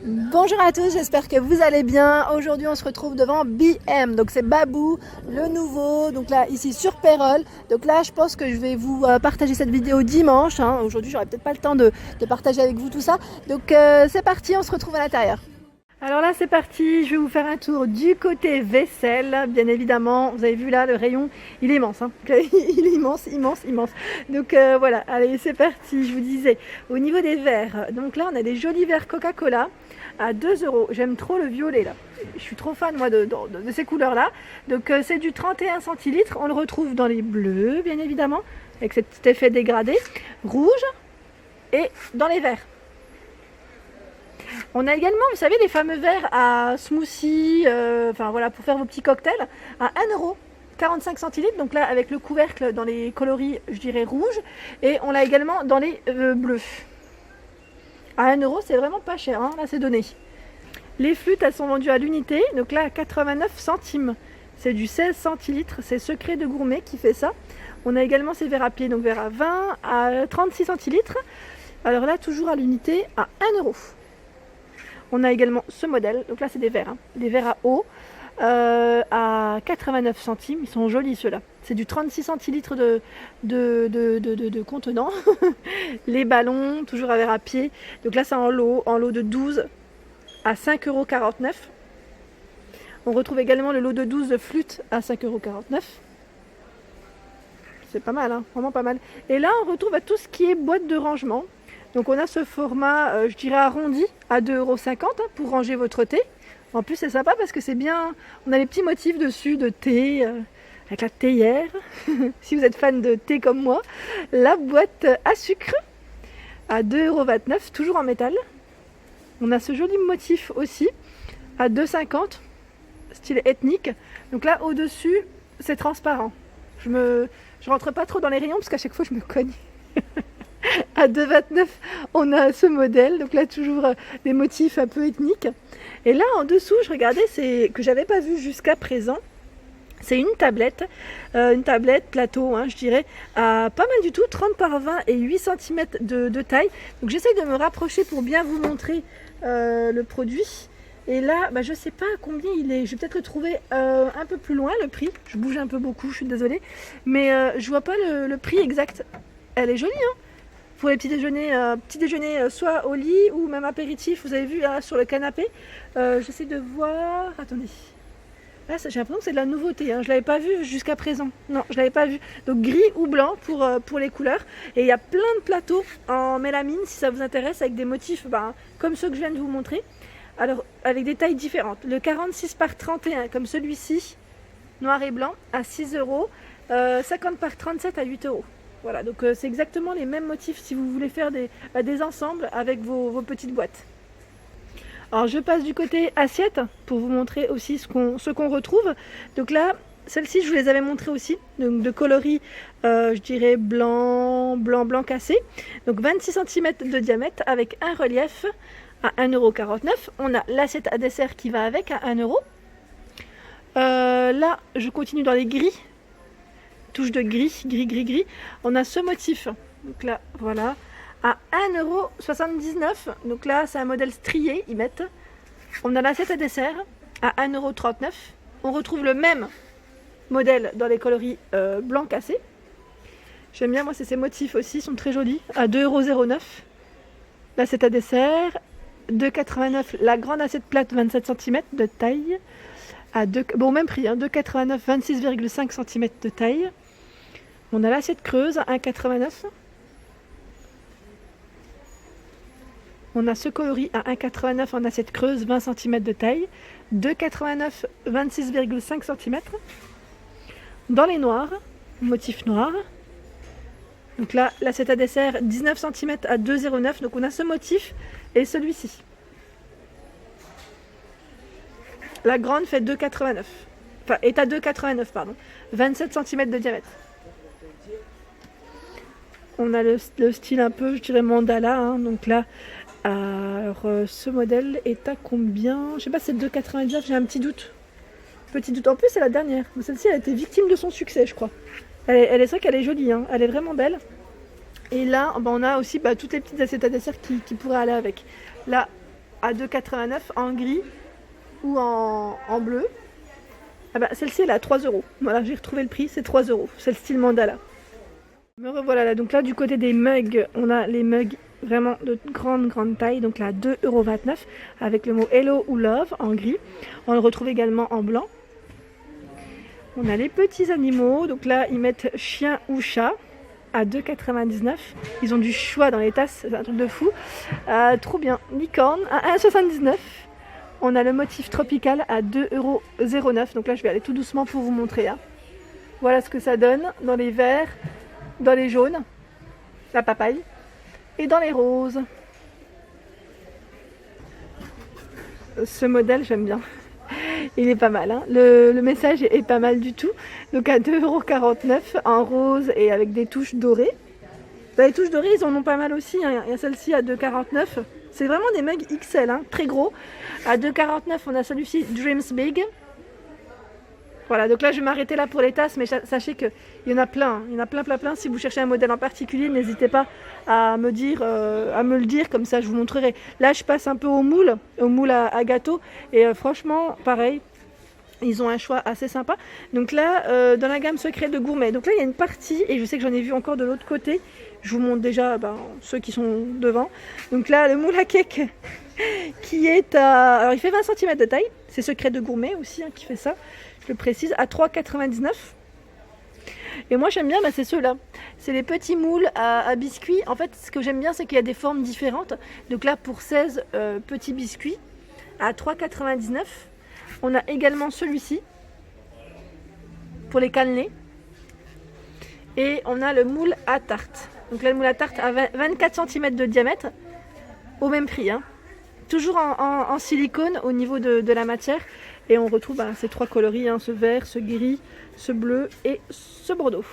Bonjour à tous, j'espère que vous allez bien. Aujourd'hui on se retrouve devant BM, donc c'est Babou, le nouveau, donc là ici sur Pérols. Donc là je pense que je vais vous partager cette vidéo dimanche, hein. Aujourd'hui j'aurai peut-être pas le temps de partager avec vous tout ça. Donc c'est parti, on se retrouve à l'intérieur. Alors là c'est parti, je vais vous faire un tour du côté vaisselle, bien évidemment. Vous avez vu là le rayon, il est immense, hein. Il est immense, immense, immense. Donc voilà, allez c'est parti, je vous disais, au niveau des verres, donc là on a des jolis verres Coca-Cola à 2 €. J'aime trop le violet là, je suis trop fan moi de ces couleurs là. Donc c'est du 31 centilitres, on le retrouve dans les bleus bien évidemment, avec cet effet dégradé, rouge et dans les verts. On a également, vous savez, les fameux verres à smoothie, enfin voilà, pour faire vos petits cocktails, à 1 €, 45 centilitres. Donc là, avec le couvercle dans les coloris, je dirais rouge. Et on l'a également dans les bleus. À 1 €, c'est vraiment pas cher, hein, là c'est donné. Les flûtes, elles sont vendues à l'unité, donc là à 89 centimes. C'est du 16 centilitres, c'est Secret de Gourmet qui fait ça. On a également ces verres à pied, donc verres à 20, à 36 centilitres. Alors là, toujours à l'unité, à 1 €. On a également ce modèle, donc là c'est des verres, hein, des verres à eau à 89 centimes, ils sont jolis ceux-là. C'est du 36 centilitres de contenant. Les ballons, toujours à verre à pied, donc là c'est en lot de 12 à 5,49 €. On retrouve également le lot de 12 de flûte à 5,49 €. C'est pas mal, hein, vraiment pas mal. Et là on retrouve tout ce qui est boîte de rangement. Donc on a ce format, je dirais arrondi, à 2,50 € pour ranger votre thé. En plus c'est sympa parce que c'est bien, on a les petits motifs dessus de thé, avec la théière, si vous êtes fan de thé comme moi. La boîte à sucre, à 2,29 €, toujours en métal. On a ce joli motif aussi, à 2,50 €, style ethnique. Donc là au-dessus, c'est transparent. Je rentre pas trop dans les rayons parce qu'à chaque fois je me cogne. À 2,29 €, on a ce modèle, donc là toujours des motifs un peu ethniques. Et là en dessous, je regardais, c'est que j'avais pas vu jusqu'à présent. C'est une tablette plateau, hein, je dirais, à pas mal du tout, 30 par 20 et 8 cm de taille. Donc j'essaye de me rapprocher pour bien vous montrer le produit. Et là, je sais pas combien il est. Je vais peut-être le trouver un peu plus loin, le prix. Je bouge un peu beaucoup, je suis désolée. Mais je vois pas le prix exact. Elle est jolie, hein, pour les petits déjeuners, soit au lit ou même apéritif. Vous avez vu là sur le canapé. J'essaie de voir. Attendez. Là, j'ai l'impression que c'est de la nouveauté, hein. Je l'avais pas vu jusqu'à présent. Non, je l'avais pas vu. Donc gris ou blanc pour les couleurs. Et il y a plein de plateaux en mélamine si ça vous intéresse, avec des motifs comme ceux que je viens de vous montrer. Alors avec des tailles différentes. Le 46 par 31 comme celui-ci, noir et blanc, à 6 €. 50 par 37 à 8 €. Voilà, donc c'est exactement les mêmes motifs si vous voulez faire des ensembles avec vos petites boîtes. Alors je passe du côté assiette pour vous montrer aussi ce qu'on retrouve. Donc là, celles-ci je vous les avais montrées aussi, donc de coloris, je dirais blanc cassé. Donc 26 cm de diamètre avec un relief à 1,49 €. On a l'assiette à dessert qui va avec à 1 €. Là, je continue dans les gris. Touche de gris. On a ce motif, donc là, voilà, à 1,79 €. Donc là, c'est un modèle strié, ils mettent. On a l'assiette à dessert à 1,39 €. On retrouve le même modèle dans les coloris blanc cassé. J'aime bien, moi, c'est ces motifs aussi, ils sont très jolis, à 2,09 €. L'assiette à dessert, 2,89 €. La grande assiette plate, 27 cm de taille. Bon, même prix, hein, 2,89 €, 26,5 cm de taille. On a l'assiette creuse à 1,89 €. On a ce coloris à 1,89 € en assiette creuse, 20 cm de taille. 2,89 €, 26,5 cm. Dans les noirs, motif noir. Donc là, l'assiette à dessert, 19 cm à 2,09 €. Donc on a ce motif et celui-ci. La grande fait 2,89 €. Enfin, est à 2,89 €, pardon. 27 cm de diamètre. On a le style un peu, je dirais, mandala, hein. Donc là, alors ce modèle est à combien? Je sais pas, c'est 2,99 €, j'ai un petit doute. Petit doute. En plus, c'est la dernière. Celle-ci, elle a été victime de son succès, je crois. C'est vrai qu'elle est jolie, hein. Elle est vraiment belle. Et là, on a aussi toutes les petites assiettes à dessert qui pourraient aller avec. Là, à 2,89 en gris ou en bleu. Ah bah celle-ci elle est à 3 euros. Voilà, j'ai retrouvé le prix, c'est 3 euros. C'est le style mandala. Me revoilà là. Donc là du côté des mugs, on a les mugs vraiment de grande taille. Donc là 2,29 € avec le mot Hello ou Love en gris. On le retrouve également en blanc. On a les petits animaux. Donc là ils mettent chien ou chat à 2,99 €. Ils ont du choix dans les tasses, c'est un truc de fou. Trop bien. Licorne à 1,79 €. On a le motif tropical à 2,09 €. Donc là, je vais aller tout doucement pour vous montrer. Hein. Voilà ce que ça donne dans les verts, dans les jaunes, la papaye, et dans les roses. Ce modèle, j'aime bien. Il est pas mal. Hein. Le message est pas mal du tout. Donc à 2,49 € en rose et avec des touches dorées. Les touches dorées, ils en ont pas mal aussi. Hein. Il y a celle-ci à 2,49 €. C'est vraiment des mugs XL, hein, très gros. À 2,49 €, on a celui-ci Dreams Big. Voilà, donc là je vais m'arrêter là pour les tasses, mais sachez qu'il y en a plein. Hein. Il y en a plein. Si vous cherchez un modèle en particulier, n'hésitez pas à me le dire, comme ça je vous montrerai. Là je passe un peu au moule à gâteau. Et franchement, pareil. Ils ont un choix assez sympa. Donc là, dans la gamme secret de gourmet. Donc là, il y a une partie, et je sais que j'en ai vu encore de l'autre côté. Je vous montre déjà ceux qui sont devant. Donc là, le moule à cake qui est à... Alors, il fait 20 cm de taille. C'est secret de gourmet aussi qui fait ça. Je le précise, à 3,99 €. Et moi, j'aime bien, c'est ceux-là. C'est les petits moules à biscuits. En fait, ce que j'aime bien, c'est qu'il y a des formes différentes. Donc là, pour 16 petits biscuits, à 3,99 €. On a également celui-ci pour les cannelés. Et on a le moule à tarte. Donc là, le moule à tarte à 24 cm de diamètre. Au même prix. Hein. Toujours en silicone au niveau de la matière. Et on retrouve ces trois coloris. Hein, ce vert, ce gris, ce bleu et ce bordeaux.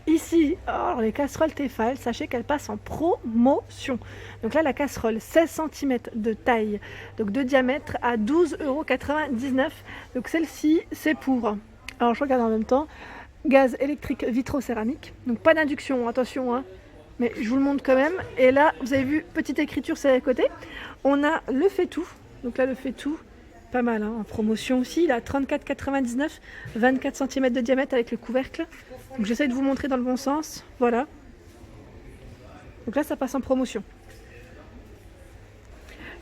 Ici, alors les casseroles Tefal, sachez qu'elles passent en promotion. Donc là, la casserole 16 cm de taille, donc de diamètre à 12,99 €. Donc celle-ci, c'est pour, alors je regarde en même temps, gaz électrique vitrocéramique. Donc pas d'induction, attention, hein, mais je vous le montre quand même. Et là, vous avez vu, petite écriture sur les côtés. On a le faitout. Donc là, le faitout, pas mal, hein, en promotion aussi. Il a 34,99 €, 24 cm de diamètre avec le couvercle. Donc j'essaie de vous montrer dans le bon sens. Voilà. Donc là, ça passe en promotion.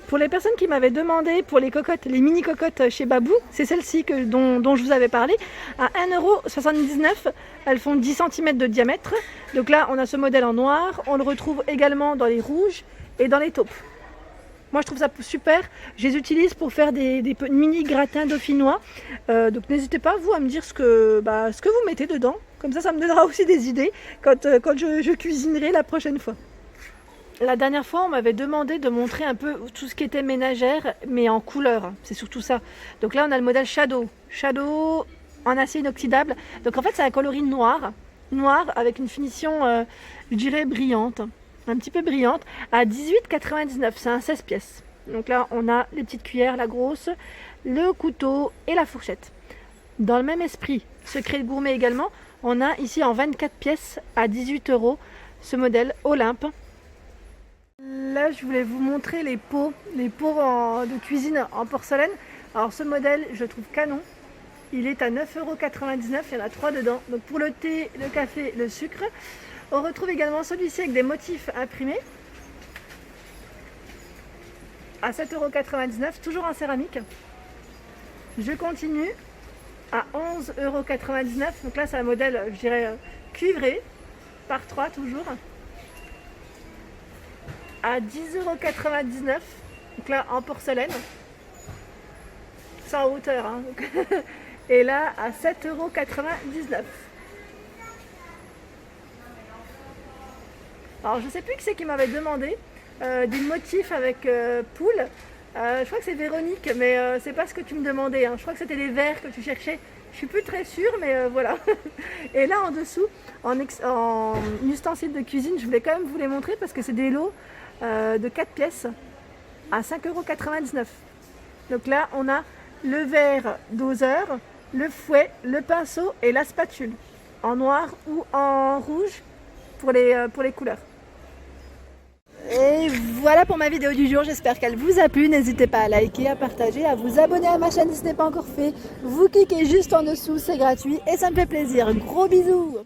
Pour les personnes qui m'avaient demandé pour les cocottes, les mini cocottes chez Babou, c'est celle-ci dont je vous avais parlé, à 1,79 €. Elles font 10 cm de diamètre. Donc là, on a ce modèle en noir. On le retrouve également dans les rouges et dans les taupes. Moi, je trouve ça super. Je les utilise pour faire des mini gratins dauphinois. Donc n'hésitez pas, vous, à me dire ce que vous mettez dedans. Comme ça me donnera aussi des idées quand je cuisinerai la prochaine fois. La dernière fois, on m'avait demandé de montrer un peu tout ce qui était ménagère, mais en couleur. C'est surtout ça. Donc là, on a le modèle Shadow. Shadow en acier inoxydable. Donc en fait, c'est un coloris noir avec une finition, je dirais, brillante. Un petit peu brillante, à 18,99 €. C'est un 16 pièces. Donc là, on a les petites cuillères, la grosse, le couteau et la fourchette. Dans le même esprit, secret de gourmet également, on a ici en 24 pièces à 18 € ce modèle Olympe. Là, je voulais vous montrer les pots de cuisine en porcelaine. Alors ce modèle, je le trouve canon. Il est à 9,99 €, il y en a 3 dedans. Donc pour le thé, le café, le sucre. On retrouve également celui-ci avec des motifs imprimés à 7,99 €, toujours en céramique. Je continue à 11,99 €. Donc là, c'est un modèle, je dirais, cuivré, par 3 toujours. À 10,99 €. Donc là, en porcelaine. C'est en hauteur. Hein, donc et là, à 7,99 €. Alors je sais plus qui c'est qui m'avait demandé des motifs avec poule. Je crois que c'est Véronique, mais c'est pas ce que tu me demandais. Hein. Je crois que c'était les verres que tu cherchais. Je suis plus très sûre, mais voilà. Et là en dessous, en ustensile de cuisine, je voulais quand même vous les montrer parce que c'est des lots de 4 pièces à 5,99 €. Donc là, on a le verre doseur, le fouet, le pinceau et la spatule. En noir ou en rouge pour les couleurs. Et voilà pour ma vidéo du jour, j'espère qu'elle vous a plu. N'hésitez pas à liker, à partager, à vous abonner à ma chaîne si ce n'est pas encore fait. Vous cliquez juste en dessous, c'est gratuit et ça me fait plaisir. Gros bisous!